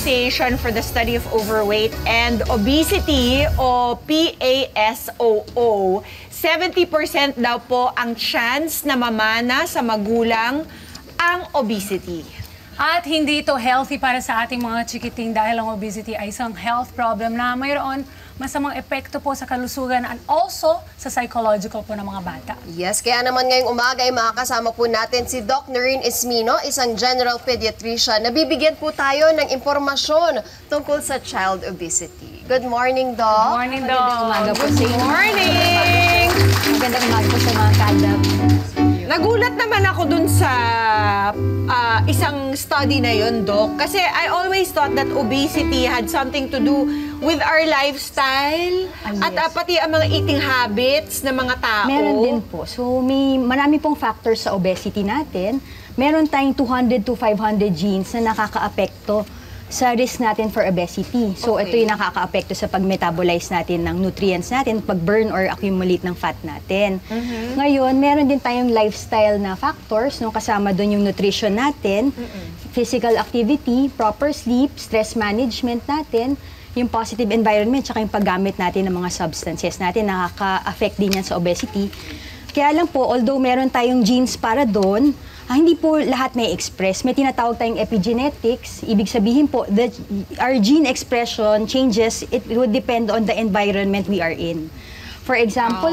Association for the Study of Overweight and Obesity o PASOO, 70% daw po ang chance na mamana sa magulang ang obesity. At hindi ito healthy para sa ating mga chikiting dahil ang obesity ay isang health problem na mayroon masamang epekto po sa kalusugan and also sa psychological po ng mga bata. Yes, kaya naman ngayong umaga ay makakasama po natin si Doc Noreen Ismino, isang general pediatrician. Nabibigyan po tayo ng impormasyon tungkol sa child obesity. Good morning, Doc. Good morning, Doc. Good morning! Magandang umaga po sa mga kadab. Nagulat naman ako dun sa isang study na yun, Doc. Kasi I always thought that obesity had something to do with our lifestyle at pati ang mga eating habits ng mga tao. Meron din po. So, marami pong factors sa obesity natin. Meron tayong 200 to 500 genes na nakaka-apekto sa risk natin for obesity. So, ito yung nakaka-apekto sa pag-metabolize natin ng nutrients natin, pag-burn or accumulate ng fat natin. Ngayon, meron din tayong lifestyle na factors, no? Kasama doon yung nutrition natin, physical activity, proper sleep, stress management natin, yung positive environment, tsaka yung paggamit natin ng mga substances natin, nakaka-affect din yan sa obesity. Kaya lang po, although meron tayong genes para doon, hindi po lahat may express. May tinatawag tayong epigenetics. Ibig sabihin po, our gene expression changes, it would depend on the environment we are in. For example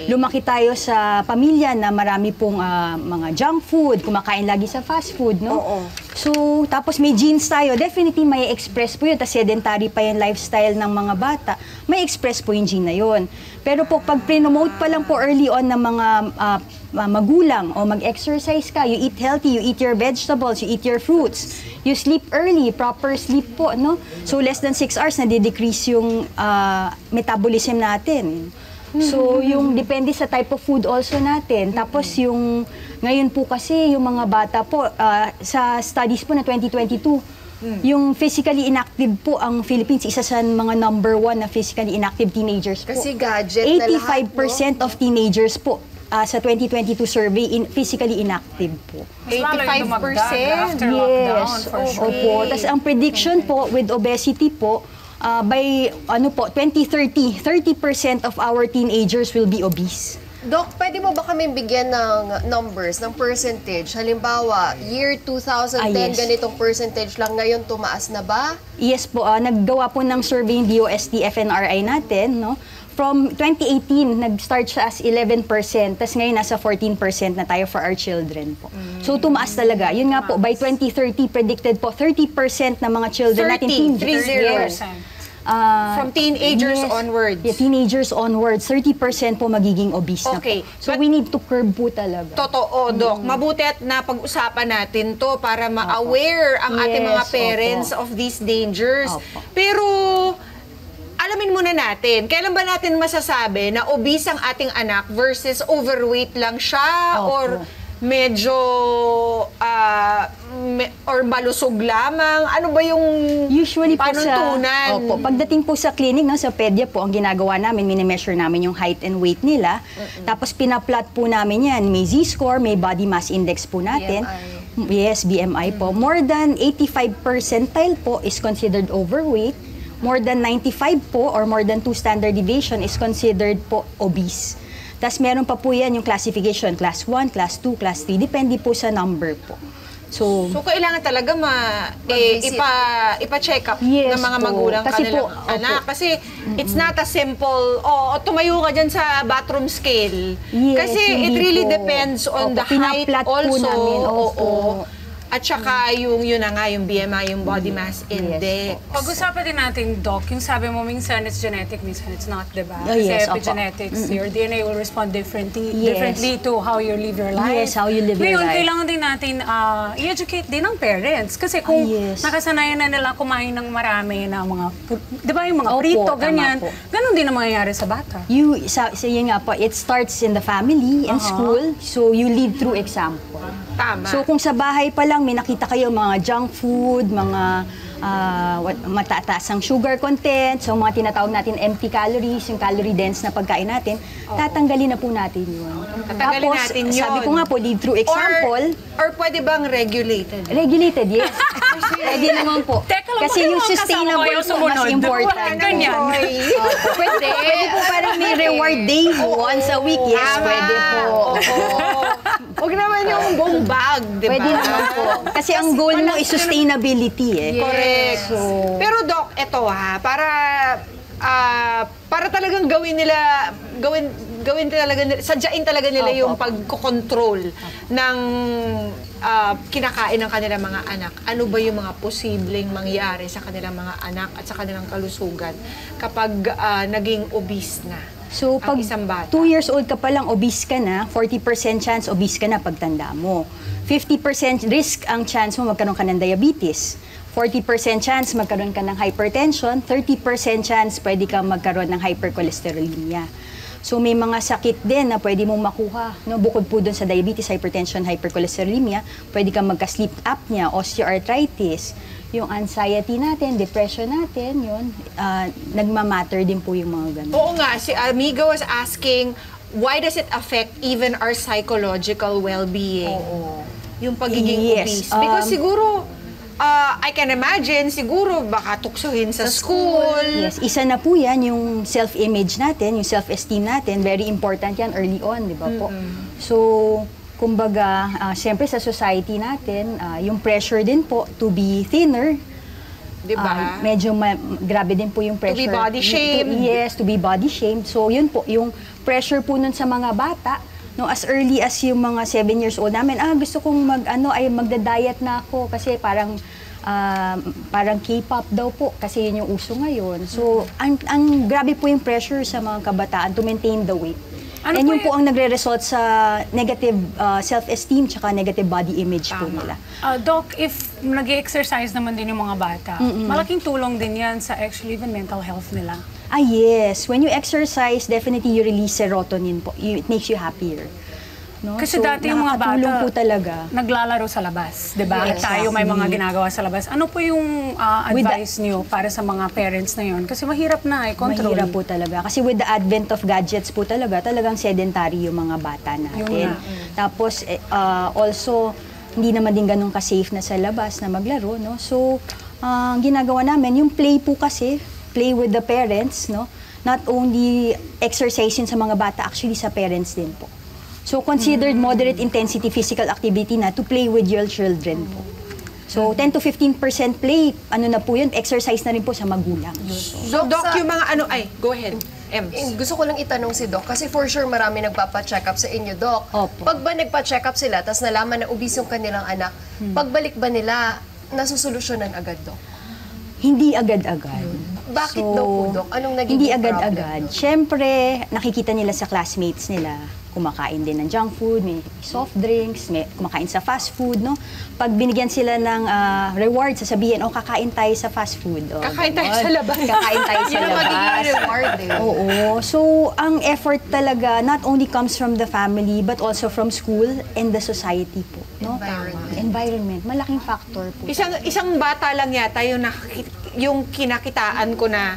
lumaki tayo sa pamilya na marami pong mga junk food, kumakain lagi sa fast food, no? So, tapos may genes tayo, definitely may express po yun, tas sedentary pa yung lifestyle ng mga bata, may express po yung gene na yun. Pero po, pag pre-promote pa lang po early on ng mga magulang o mag-exercise ka, you eat healthy, you eat your vegetables, you eat your fruits, you sleep early, proper sleep po, no? So, less than 6 hours na decrease yung metabolism natin. So, yung depende sa type of food also natin. Tapos yung, ngayon po kasi, yung mga bata po, sa studies po na 2022, yung physically inactive po ang Philippines, isa sa mga #1 na physically inactive teenagers po. Kasi gadget na lahat, 85% of teenagers po sa 2022 survey, physically inactive po. 85%? After lockdown, for sure. Opo. Tapos ang prediction po with obesity po, by 2030, 30% of our teenagers will be obese. Doc, pwede mo ba kami bigyan ng numbers, ng percentage? Halimbawa, year 2010, yes. ganitong percentage lang, ngayon tumaas na ba? Yes po, naggawa po ng survey yung DOST FNRI natin, no? From 2018, nag-start siya as 11%, tapos ngayon nasa 14% na tayo for our children po. So tumaas talaga. Yun nga po, by 2030, predicted po, 30% ng mga children natin, 30%. From teenagers onwards. Yeah, teenagers onwards, 30% po magiging obese na po. So we need to curb po talaga. Totoo, Doc. Mabuti at napag-usapan natin to para ma-aware ang ating mga parents of these dangers. Pero alamin muna natin, kailan ba natin masasabi na obese ang ating anak versus overweight lang siya or medyo or malusog lamang? Ano ba yung usually po panuntunan? Pagdating po sa clinic, no, sa pedia po, ang ginagawa namin, mini-measure namin yung height and weight nila. Tapos pinaplot po namin yan. May Z-score, may body mass index po natin. BMI. Yes, BMI po. More than 85 percentile po is considered overweight. More than 95 po or more than 2 standard deviation is considered po obese. Tapos meron pa po yan yung classification, class 1, class 2, class 3, depende po sa number po. So kailangan talaga ipa-check up ng mga magulang kanilang anak. Kasi it's not a simple, tumayo ka dyan sa bathroom scale. Kasi it really depends on the height also. At saka yung BMI, yung body mass index. Pag-usapan din natin, Doc, yung sabi mo minsan it's genetic, minsan it's not, diba? Kasi epigenetics, your DNA will respond differently to how you live your life. Yes, how you live your life. Ngayon, kailangan din natin i-educate din ng parents. Kasi kung nakasanayan na nila kumain ng marami na mga, diba yung mga prito, ganyan, ganun din ang mangyayari sa bata. Yun nga po, it starts in the family, in school, so you lead through example. Tama. So kung sa bahay pa lang may nakita kayo mga junk food, mga matataas ang sugar content, so mga tinatawag natin empty calories, yung calorie dense na pagkain natin, tatanggalin na po natin yun. Tatanggalin natin yun. Sabi ko nga po, lead through example. Or pwede bang regulated? Regulated, yes. Pwede naman po. Teka lang, Kasi bakit yung mga kasama sustainable kayo po sumunod? mas important. Wala ganyan. Pwede po parang may reward day once a week. Yes, Tama. pwede po. Huwag naman yung buong bag, di ba? Pwede naman po. Kasi ang goal mo is sustainability eh. Correct. So, Pero Doc, eto para talagang gawin talaga sadyain talaga nila yung pagkokontrol ng kinakain ng kanilang mga anak. Ano ba yung mga posibleng mangyari sa kanilang mga anak at sa kanilang kalusugan kapag naging obese na? So, ang pag isang bata. 2 years old ka pa lang, obese ka na, 40% chance obese ka na pagtanda mo. 50% risk ang chance mo magkaroon ka ng diabetes. 40% chance magkaroon ka ng hypertension. 30% chance pwede ka magkaroon ng hypercholesterolemia. So, may mga sakit din na pwede mong makuha. No? Bukod po dun sa diabetes, hypertension, hypercholesterolemia, pwede kang magka-sleep apnea, osteoarthritis, yung anxiety natin, depression natin, yun, nagmamatter din po yung mga ganun. Oo nga, si Amiga was asking, why does it affect even our psychological well-being? Yung pagiging Yes, obese. Because siguro, I can imagine, siguro baka tuksohin sa school. Yes, isa na po yan, yung self-image natin, yung self-esteem natin, very important yan early on, di ba po? So, kumbaga, siyempre sa society natin, yung pressure din po to be thinner, Di ba? medyo grabe din po yung pressure. be body shamed. Yes, to be body shamed. So, yun po, yung pressure po nun sa mga bata, no, as early as yung mga 7 years old namin, gusto kong magda-diet na ako kasi parang K-pop daw po kasi yun yung uso ngayon. So, ang grabe po yung pressure sa mga kabataan to maintain the weight. Ano And po yun po ang nagre-result sa negative self-esteem tsaka negative body image po nila. Doc, if nag-exercise naman din yung mga bata, malaking tulong din yan sa actually even mental health nila. Yes. When you exercise, definitely you release serotonin po. It makes you happier. No? Kasi dati yung mga bata, nakakatulong po talaga. naglalaro sa labas, di ba? At Yes. tayo may mga ginagawa sa labas. Ano po yung advice niyo para sa mga parents na yun? Kasi mahirap na control. Mahirap po talaga. Kasi with the advent of gadgets po talagang sedentary yung mga bata natin. Tapos, also, hindi naman din ganun ka-safe na sa labas na maglaro, no? So, ang ginagawa namin, yung play po kasi, play with the parents, no? Not only exercising sa mga bata, actually sa parents din po. So, considered moderate intensity physical activity na to play with your children po. So, 10 to 15% play, ano na po yun, exercise na rin po sa magulang. So, Doc, yung mga go ahead. Ems. Gusto ko lang itanong si Doc, kasi for sure marami nagpapa-check up sa inyo, Doc. Opo. Pag ba nagpa-check up sila, tapos nalaman na obese yung kanilang anak, pagbalik ba nila, nasusolusyonan agad, Doc? Hindi agad-agad. Bakit daw po, Doc? Anong naging Hindi problem, agad-agad. Doc? Siyempre, nakikita nila sa classmates nila, kumakain din ng junk food, may soft drinks, may kumakain sa fast food, no? Pag binigyan sila ng reward, sasabihin, kakain tayo sa fast food. Kakain tayo sa labas. Kakain tayo sa Yun ang magiging labas. reward, eh. Oo. So, ang effort talaga not only comes from the family, but also from school and the society po. No? Environment. Malaking factor po. Isang bata lang yata yung kinakitaan ko na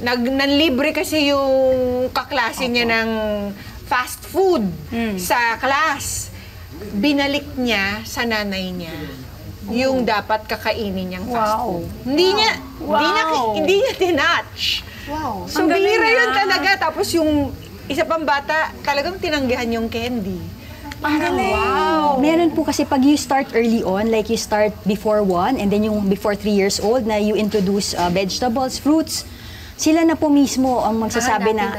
nanlibre kasi yung kaklase niya ng fast food sa class. Binalik niya sa nanay niya yung dapat kakainin niyang fast food. Hindi niya tinatch. Wow. So, bihira yun talaga. Tapos yung isa pang bata, talagang tinanggihan yung candy. Ang galing. Wow. Meron po kasi pag you start early on, like you start before 1 and then yung before 3 years old na you introduce vegetables, fruits, sila na po mismo ang magsasabi na,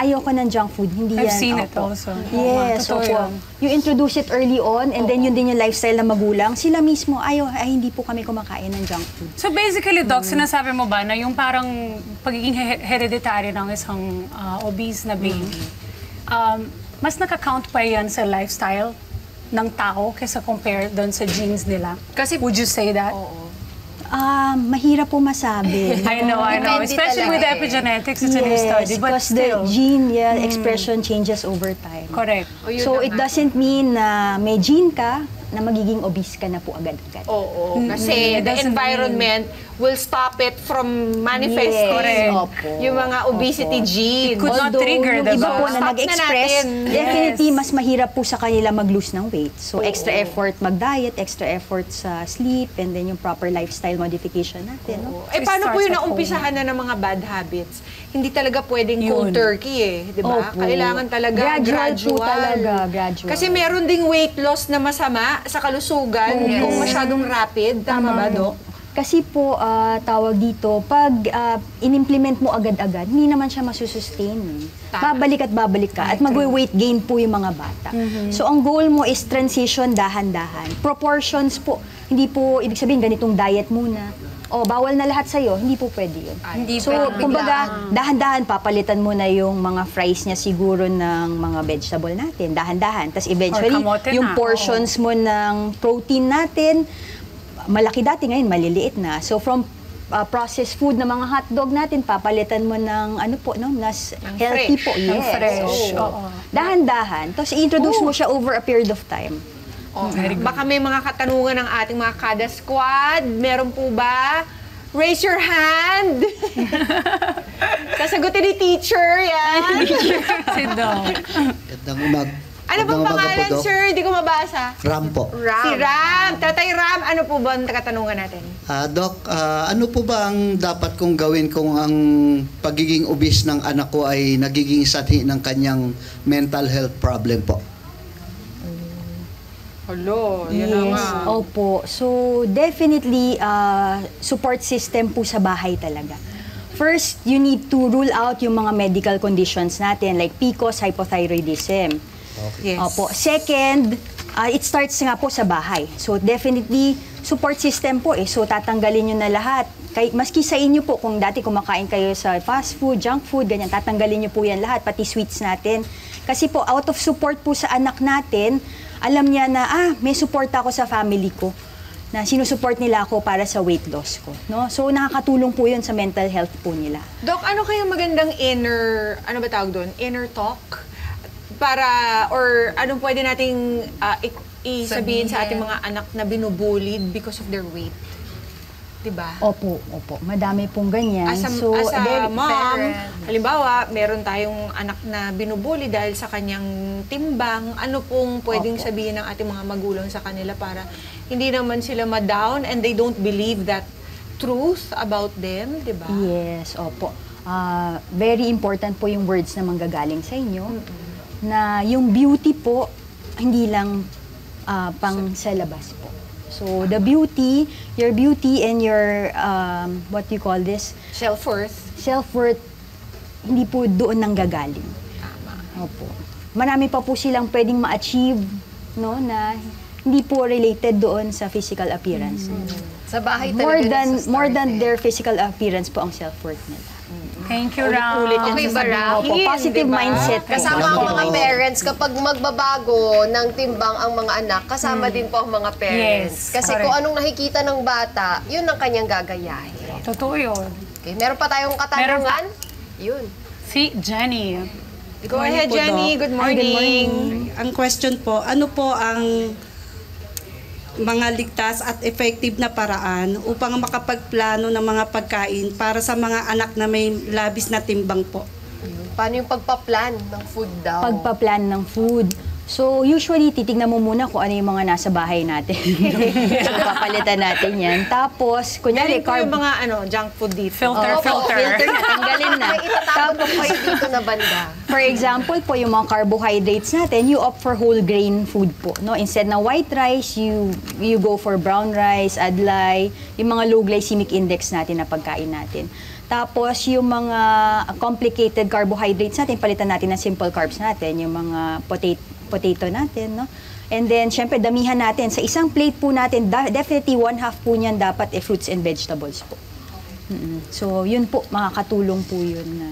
ayoko ng junk food, hindi I've yan. seen it Opo. also. Yes, Totoo opo. yan. You introduce it early on and then yun din yung lifestyle ng magulang, sila mismo, hindi po kami kumakain ng junk food. So basically, Doc, sinasabi mo ba na yung parang pagiging hereditary ng isang obese na baby, mas nakakount pa yan sa lifestyle ng tao kaysa compare doon sa genes nila? Kasi, would you say that? Mahirap po masabi. I know. Depende Especially with talaga epigenetics, it's a new study. But because the still. gene expression changes over time. Correct. So it doesn't mean na may gene ka, na magiging obese ka na po agad-agad. Oo, kasi It the doesn't environment will stop it from manifesting Correct. Opo. yung mga obesity genes. could not trigger, yung iba diba? po na Stop na nag-express, natin. definitely Yes. mas mahirap po sa kanila mag-lose ng weight. So, extra effort mag-diet, extra effort sa sleep, and then yung proper lifestyle modification natin. No? Eh, It paano po starts yung at home. naumpisahan na ng mga bad habits? Hindi talaga pwedeng cold Yun. turkey eh, di ba? Opo. Kailangan talaga Gradual po gradual. talaga, gradual. Kasi meron ding weight loss na masama sa kalusugan kung masyadong rapid. Tama ba, Dok? Kasi po, tawag dito, pag in-implement mo agad-agad, hindi naman siya masusustain. Tama. Babalik at babalik ka. At magwe-weight gain po yung mga bata. So, ang goal mo is transition dahan-dahan. Proportions po. Hindi po, ibig sabihin, ganitong diet muna. O, bawal na lahat sa'yo. Hindi po pwede yun. Hindi So, pwede kumbaga, dahan-dahan, papalitan mo na yung mga fries niya siguro ng mga vegetable natin. Dahan-dahan. Tapos eventually, kamote yung na, portions mo ng protein natin, malaki dati, ngayon maliliit na. So from processed food na mga hotdog natin, papalitan mo ng ano po, no, nas healthy fresh. po. Ng Yes. fresh. Oo. Oo. Dahan-dahan. Tapos i-introduce mo siya over a period of time. Oh, baka may mga katanungan ng ating mga kada squad. Meron po ba? Raise your hand. Sasagutin ni teacher yan. Si Doc. Gandang umag. Ano bang Magandang umaga pangalan, po, Doc. sir? Hindi ko mabasa. Ram po. Ram. Si Ram. Tatay Ram, ano po ba ang katanungan natin? Doc, ano po ba ang dapat kong gawin kung ang pagiging obese ng anak ko ay nagiging sanhi ng kanyang mental health problem po? Hello, yan na nga. Opo. So, definitely, support system po sa bahay talaga. First, you need to rule out yung mga medical conditions natin like PCOS, hypothyroidism. Yes. Opo. Second, it starts nga po sa bahay. So, definitely, support system po eh. So, tatanggalin nyo na lahat. Maski sa inyo po, kung dati kumakain kayo sa fast food, junk food, ganyan, tatanggalin nyo po yan lahat, pati sweets natin. Kasi po, out of support po sa anak natin, alam niya na, may support ako sa family ko, na sinusupport nila ako para sa weight loss ko. No? So, nakakatulong po yun sa mental health po nila. Doc, ano kaya magandang inner, ano ba tawag doon? Inner talk? Para, or anong pwede nating isabihin sa ating mga anak na binubullied because of their weight? Diba? Opo, opo. Madami pong ganyan. As a very- mom, halimbawa, meron tayong anak na binubuli dahil sa kanyang timbang, ano pong pwedeng Opo. sabihin ng ating mga magulang sa kanila para hindi naman sila ma-down and they don't believe that truth about them, di ba? Yes, opo. Very important po yung words na manggagaling sa inyo. Na yung beauty po, hindi lang pang sa labas po. So, the beauty, your beauty and your, what you call this, Self-worth. self-worth, hindi po doon nanggagaling. Opo. Marami pa po silang pwedeng ma-achieve, no, na hindi po related doon sa physical appearance. Sa bahay talaga More than nasa-start, their physical appearance po ang self-worth nila. Thank you, Ram. Ulit-ulit yan Okay ba, Ram? sasabihin, Opo, positive di ba? mindset po. Kasama ang mga parents, kapag magbabago ng timbang ang mga anak, kasama din po ang mga parents. Yes, Kasi correct. kung anong nakikita ng bata, yun ang kanyang gagayahin. Totoo yun. Okay, meron pa tayong katanungan? Yun. Si Jenny. Go ahead, po, Jenny. Doc. Good morning. Ang question po, ano po ang mga ligtas at effective na paraan upang makapagplano ng mga pagkain para sa mga anak na may labis na timbang po? Paano yung pagpa-plan ng food daw? Pagpa-plan ng food. So, usually, titignan mo muna kung ano yung mga nasa bahay natin. So, papalitan natin yan. Tapos, kunyari, Galing po yung mga junk food dito. Filter, Opo, filter na, tanggalin na. May itatapon po kayo dito na banda. For example po, yung mga carbohydrates natin, you opt for whole grain food po. No? Instead na white rice, you go for brown rice, adlay, yung mga low glycemic index natin na pagkain natin. Tapos, yung mga complicated carbohydrates natin, palitan natin ng simple carbs natin, yung mga potato natin, no? And then, syempre, damihan natin. Sa isang plate po natin, definitely 1/2 po niyan dapat fruits and vegetables po. So, yun po, makakatulong po yun na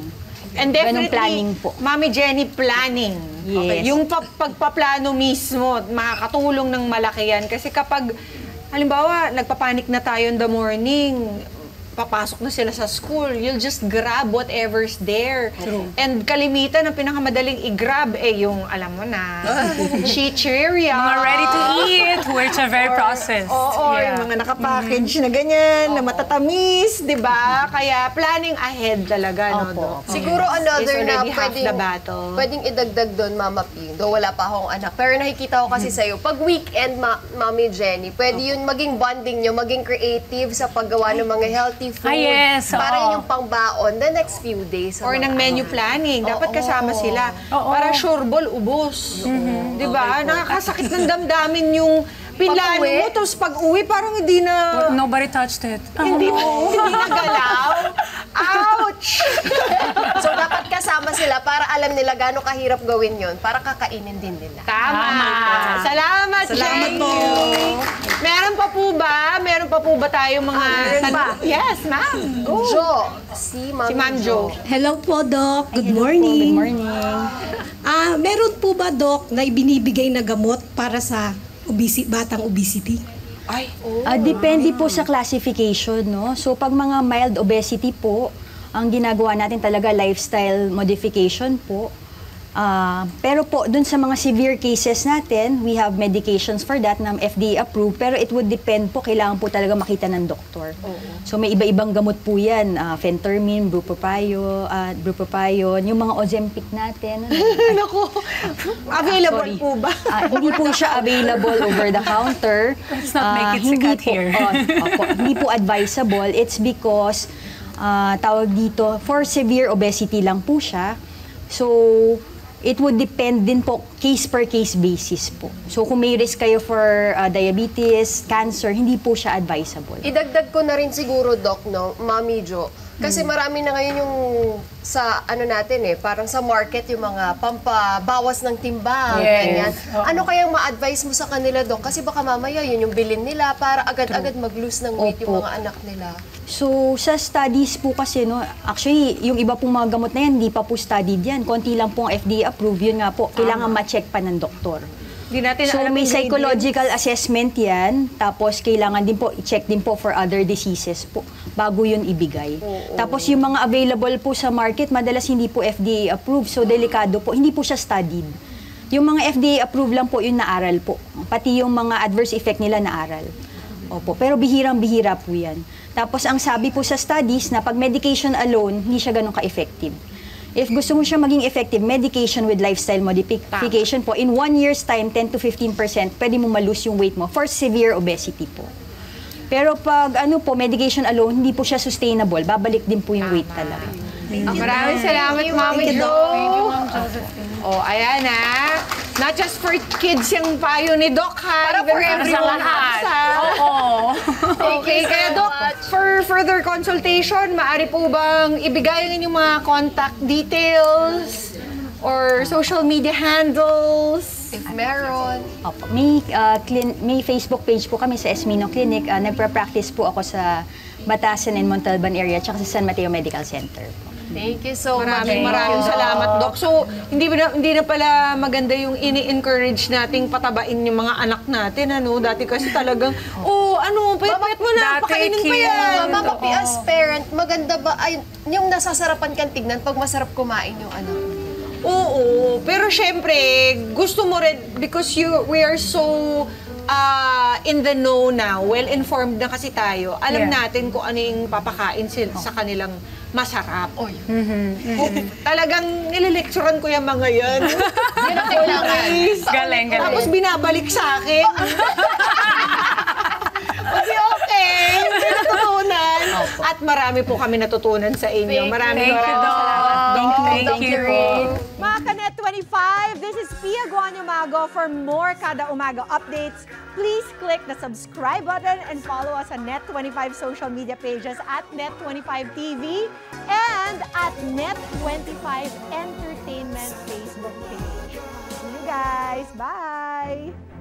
And ganong definitely, planning po. Mami Jenny, planning. Yes. Yung pagpaplano mismo, makakatulong ng malaki yan. Kasi kapag, halimbawa, nagpapanik na tayo in the morning, papasok na sila sa school, you'll just grab whatever's there. And kalimitan, ang pinakamadaling i-grab, yung, alam mo na, chicheria. Mga ready to eat, which are very processed. Oo, Yeah. yung mga nakapackage na ganyan, na matatamis, di ba? Kaya planning ahead talaga, no, Doc? Siguro another Is na already half pwedeng, the battle. pwedeng idagdag doon, Mama Ping, though wala pa akong anak. Pero nakikita ko kasi sa'yo, pag weekend, Mami Jenny, pwede yun maging bonding nyo, maging creative sa paggawa ng mga healthy food. Yes, Para oo. yun yung pangbaon the next few days. sa Or mga ng menu anak. planning. Dapat kasama sila. Oo. Para sureball, ubos. Di ba? Nakakasakit ng damdamin yung pinlano Pag-uwi? mo, tapos pag-uwi, parang hindi na... Nobody touched it. Hindi na galaw. Ouch! So, dapat kasama sila para alam nila gaano kahirap gawin yun para kakainin din nila. Tama. Salamat, Jenny. Meron pa po ba tayong mga... Yes, ma'am. Go. Jo, si Ma'am Jo. Hello po, Doc. Good Good morning. morning. Meron po ba, Doc, na ibinibigay na gamot para sa batang obesity? Ay, Depende po sa classification, no? So, pag mga mild obesity po, ang ginagawa natin talaga lifestyle modification po. Pero po, dun sa mga severe cases natin, we have medications for that na FDA approved, pero it would depend po, kailangan po talaga makita ng doktor. So, may iba-ibang gamot po yan, phentermine, bupropion, yung mga Ozempic natin. naku. Available Sorry. po ba? Hindi po siya available over the counter. Let's not make it Hindi sikat here. Hindi po advisable. It's because, tawag dito, for severe obesity lang po siya. So, it would depend din po, case per case basis po. So, kung may risk kayo for diabetes, cancer, hindi po siya advisable. Idagdag ko na rin siguro, Doc, no, Mami Jo. Kasi marami na ngayon yung sa natin parang sa market yung mga pampabawas ng timbang. Yes. Ganyan. Ano kayang ma-advise mo sa kanila, Doc? Kasi baka mamaya yun yung bilin nila para agad-agad mag-lose ng weight yung Opo. mga anak nila. So, sa studies po kasi, no, actually, yung iba pong mga gamot na yan, hindi pa po studied yan. Konti lang pong FDA approved, yun nga po, kailangan ma-check pa ng doktor. Hindi natin So, alam may yung psychological assessment yan, tapos kailangan din po, i-check din po for other diseases po, bago yun ibigay. Tapos yung mga available po sa market, madalas hindi po FDA approved, so delikado po, hindi po siya studied. Yung mga FDA approved lang po, yung naaral po. Pati yung mga adverse effect nila naaral. Opo, pero bihirang-bihira po yan. Tapos ang sabi po sa studies na pag medication alone, hindi siya ganun ka-effective. If gusto mo siya maging effective, medication with lifestyle modification po, in 1 year's time, 10 to 15%, pwede mo ma-lose yung weight mo for severe obesity po. Pero pag medication alone, hindi po siya sustainable. Babalik din po yung weight talaga. Maraming salamat, Mami Jo. Oh, ayan Not just for kids yung payo ni Doc, ha? Para for Even everyone. else, ha? Oo. Okay, kaya Doc, for further consultation, maaari po bang ibigay ang inyong mga contact details or social media handles? If meron. Opo. May Facebook page po kami sa Esmino Clinic. Nagpa-practice po ako sa Batasan and Montalban area tsaka sa San Mateo Medical Center. Thank you so much. Maraming salamat, Doc. So, hindi na pala maganda yung ini-encourage nating patabain yung mga anak natin, Dati kasi talagang, payat mo na, Dati, pakainin pa cute. yan. Mama Pi, as parent, maganda ba, yung nasasarapan kang tignan pag masarap kumain yung anak? Oo, pero syempre, gusto mo rin, because we are so in the know now, well-informed na kasi tayo, alam Yeah. natin kung ano yung papakain sa kanilang masarap. Talagang nililecturean ko yung mga yan. Yun ang kailangan. Galing. Tapos binabalik sa akin. Okay. May natutunan. At marami po kami natutunan sa inyo. Maraming Thank you, Doc. salamat. Thank you. Mga Kanet 25, this is Pia Guanyo Mago. For more Kada Umaga updates, please click the subscribe button and follow us on Net25 social media pages at Net25TV and at Net25 Entertainment Facebook page. See you guys. Bye!